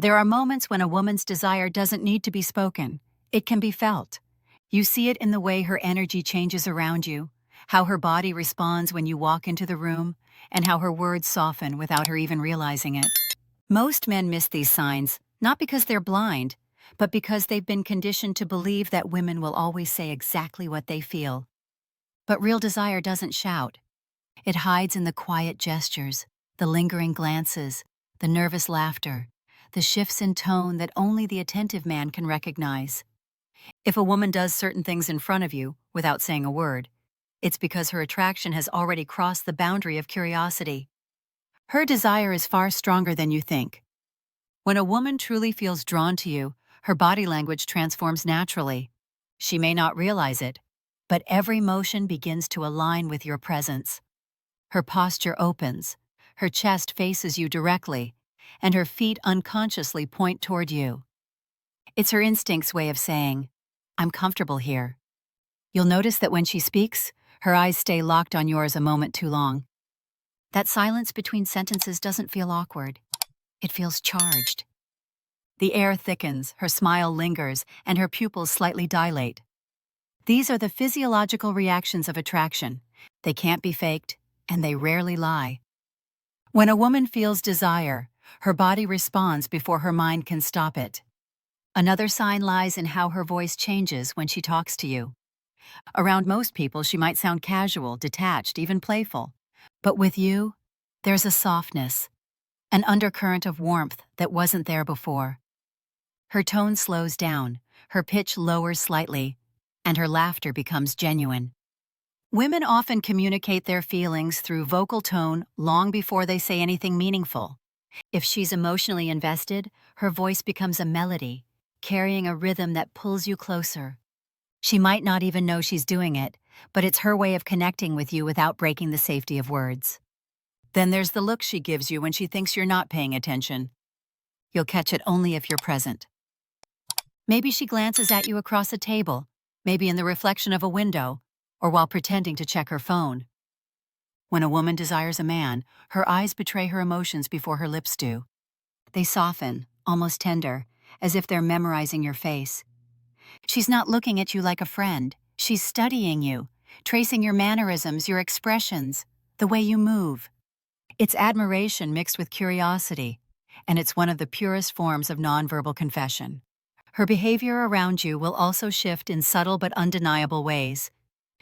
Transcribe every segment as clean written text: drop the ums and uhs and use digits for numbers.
There are moments when a woman's desire doesn't need to be spoken. It can be felt. You see it in the way her energy changes around you, how her body responds when you walk into the room, and how her words soften without her even realizing it. Most men miss these signs, not because they're blind, but because they've been conditioned to believe that women will always say exactly what they feel. But real desire doesn't shout. It hides in the quiet gestures, the lingering glances, the nervous laughter, the shifts in tone that only the attentive man can recognize. If a woman does certain things in front of you, without saying a word, it's because her attraction has already crossed the boundary of curiosity. Her desire is far stronger than you think. When a woman truly feels drawn to you, her body language transforms naturally. She may not realize it, but every motion begins to align with your presence. Her posture opens, her chest faces you directly, and her feet unconsciously point toward you. It's her instinct's way of saying, "I'm comfortable here." You'll notice that when she speaks, her eyes stay locked on yours a moment too long. That silence between sentences doesn't feel awkward. It feels charged. The air thickens, her smile lingers, and her pupils slightly dilate. These are the physiological reactions of attraction. They can't be faked, and they rarely lie. When a woman feels desire, her body responds before her mind can stop it. Another sign lies in how her voice changes when she talks to you. Around most people, she might sound casual, detached, even playful. But with you, there's a softness, an undercurrent of warmth that wasn't there before. Her tone slows down, her pitch lowers slightly, and her laughter becomes genuine. Women often communicate their feelings through vocal tone long before they say anything meaningful. If she's emotionally invested, her voice becomes a melody, carrying a rhythm that pulls you closer. She might not even know she's doing it, but it's her way of connecting with you without breaking the safety of words. Then there's the look she gives you when she thinks you're not paying attention. You'll catch it only if you're present. Maybe she glances at you across a table, maybe in the reflection of a window, or while pretending to check her phone. When a woman desires a man, her eyes betray her emotions before her lips do. They soften, almost tender, as if they're memorizing your face. She's not looking at you like a friend. She's studying you, tracing your mannerisms, your expressions, the way you move. It's admiration mixed with curiosity, and it's one of the purest forms of nonverbal confession. Her behavior around you will also shift in subtle but undeniable ways.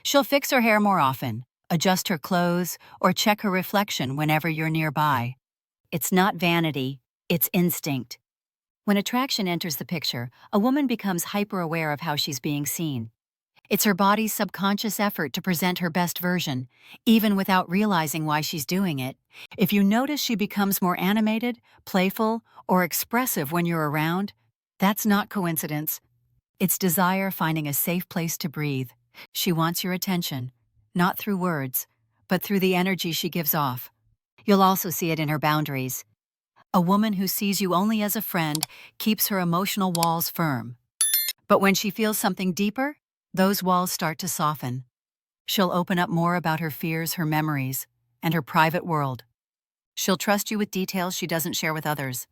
She'll fix her hair more often, adjust her clothes, or check her reflection whenever you're nearby. It's not vanity, it's instinct. When attraction enters the picture, a woman becomes hyper-aware of how she's being seen. It's her body's subconscious effort to present her best version, even without realizing why she's doing it. If you notice she becomes more animated, playful, or expressive when you're around, that's not coincidence. It's desire finding a safe place to breathe. She wants your attention, not through words, but through the energy she gives off. You'll also see it in her boundaries. A woman who sees you only as a friend keeps her emotional walls firm. But when she feels something deeper, those walls start to soften. She'll open up more about her fears, her memories, and her private world. She'll trust you with details she doesn't share with others.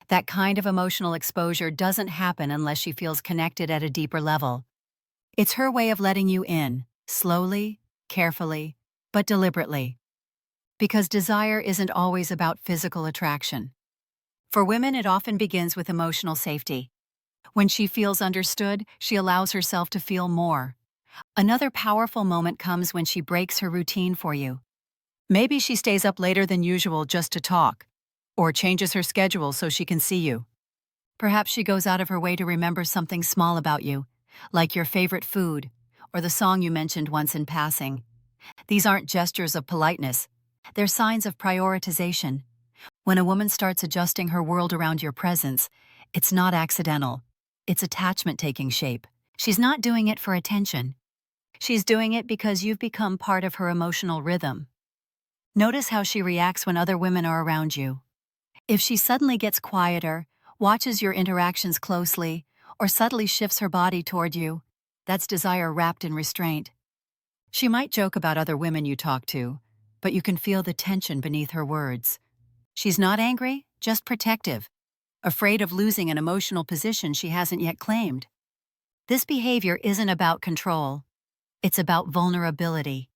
That kind of emotional exposure doesn't happen unless she feels connected at a deeper level. It's her way of letting you in, slowly, carefully, but deliberately. Because desire isn't always about physical attraction. For women, it often begins with emotional safety. When she feels understood, she allows herself to feel more. Another powerful moment comes when she breaks her routine for you. Maybe she stays up later than usual just to talk, or changes her schedule so she can see you. Perhaps she goes out of her way to remember something small about you, like your favorite food, or the song you mentioned once in passing. These aren't gestures of politeness. They're signs of prioritization. When a woman starts adjusting her world around your presence, it's not accidental. It's attachment taking shape. She's not doing it for attention. She's doing it because you've become part of her emotional rhythm. Notice how she reacts when other women are around you. If she suddenly gets quieter, watches your interactions closely, or subtly shifts her body toward you, that's desire wrapped in restraint. She might joke about other women you talk to, but you can feel the tension beneath her words. She's not angry, just protective. afraid of losing an emotional position she hasn't yet claimed. This behavior isn't about control. It's about vulnerability.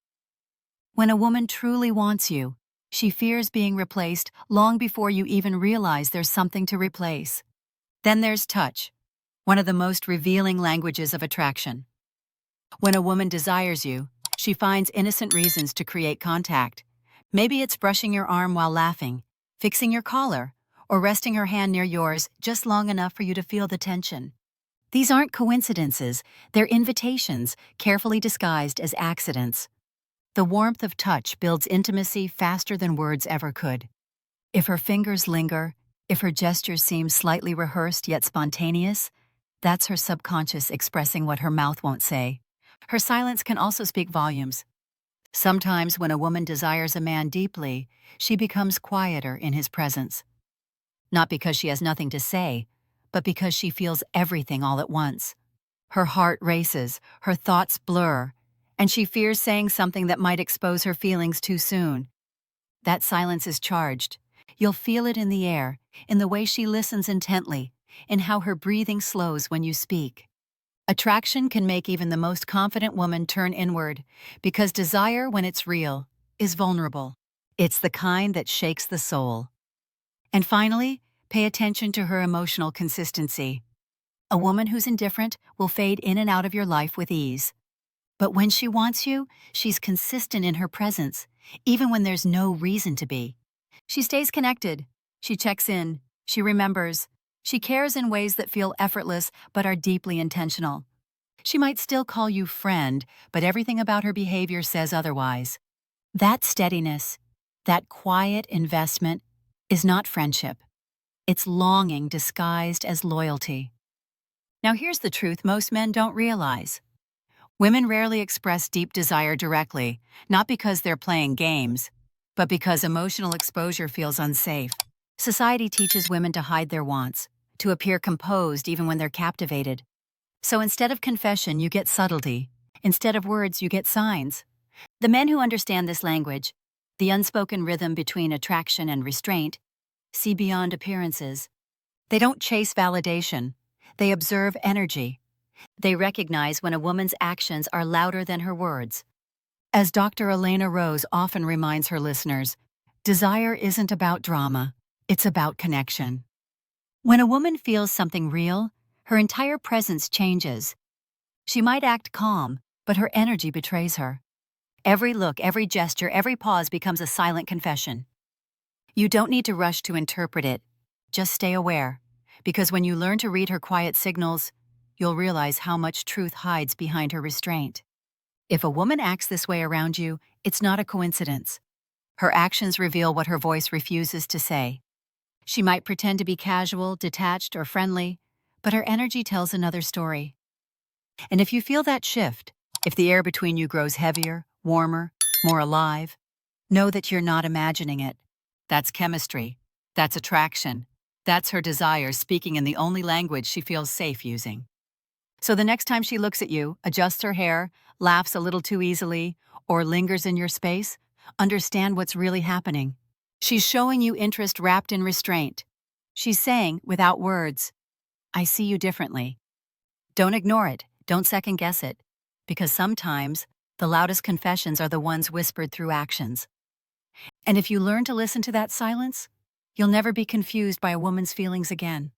When a woman truly wants you, she fears being replaced long before you even realize there's something to replace. Then there's touch, one of the most revealing languages of attraction. When a woman desires you, she finds innocent reasons to create contact. Maybe it's brushing your arm while laughing, fixing your collar, or resting her hand near yours just long enough for you to feel the tension. These aren't coincidences, they're invitations, carefully disguised as accidents. The warmth of touch builds intimacy faster than words ever could. If her fingers linger, if her gestures seem slightly rehearsed yet spontaneous, that's her subconscious expressing what her mouth won't say. Her silence can also speak volumes. Sometimes when a woman desires a man deeply, she becomes quieter in his presence. Not because she has nothing to say, but because she feels everything all at once. Her heart races, her thoughts blur, and she fears saying something that might expose her feelings too soon. That silence is charged. You'll feel it in the air, in the way she listens intently, in how her breathing slows when you speak. Attraction can make even the most confident woman turn inward, because desire, when it's real, is vulnerable. It's the kind that shakes the soul. And finally, pay attention to her emotional consistency. A woman who's indifferent will fade in and out of your life with ease. But when she wants you, she's consistent in her presence, even when there's no reason to be. She stays connected. She checks in. She remembers. She cares in ways that feel effortless but are deeply intentional. She might still call you friend, but everything about her behavior says otherwise. That steadiness, that quiet investment, is not friendship. It's longing disguised as loyalty. Now here's the truth most men don't realize. Women rarely express deep desire directly, not because they're playing games, but because emotional exposure feels unsafe. Society teaches women to hide their wants, to appear composed even when they're captivated. So instead of confession, you get subtlety. Instead of words, you get signs. The men who understand this language, the unspoken rhythm between attraction and restraint, see beyond appearances. They don't chase validation. They observe energy. They recognize when a woman's actions are louder than her words. As Dr. Elena Rose often reminds her listeners, desire isn't about drama, it's about connection. When a woman feels something real, her entire presence changes. She might act calm, but her energy betrays her. Every look, every gesture, every pause becomes a silent confession. You don't need to rush to interpret it. Just stay aware, because when you learn to read her quiet signals, you'll realize how much truth hides behind her restraint. If a woman acts this way around you, it's not a coincidence. Her actions reveal what her voice refuses to say. She might pretend to be casual, detached, or friendly, but her energy tells another story. And if you feel that shift, if the air between you grows heavier, warmer, more alive, know that you're not imagining it. That's chemistry. That's attraction. That's her desire speaking in the only language she feels safe using. So the next time she looks at you, adjusts her hair, laughs a little too easily, or lingers in your space, understand what's really happening. She's showing you interest wrapped in restraint. She's saying, without words, I see you differently. Don't ignore it. Don't second guess it. Because sometimes, the loudest confessions are the ones whispered through actions. And if you learn to listen to that silence, you'll never be confused by a woman's feelings again.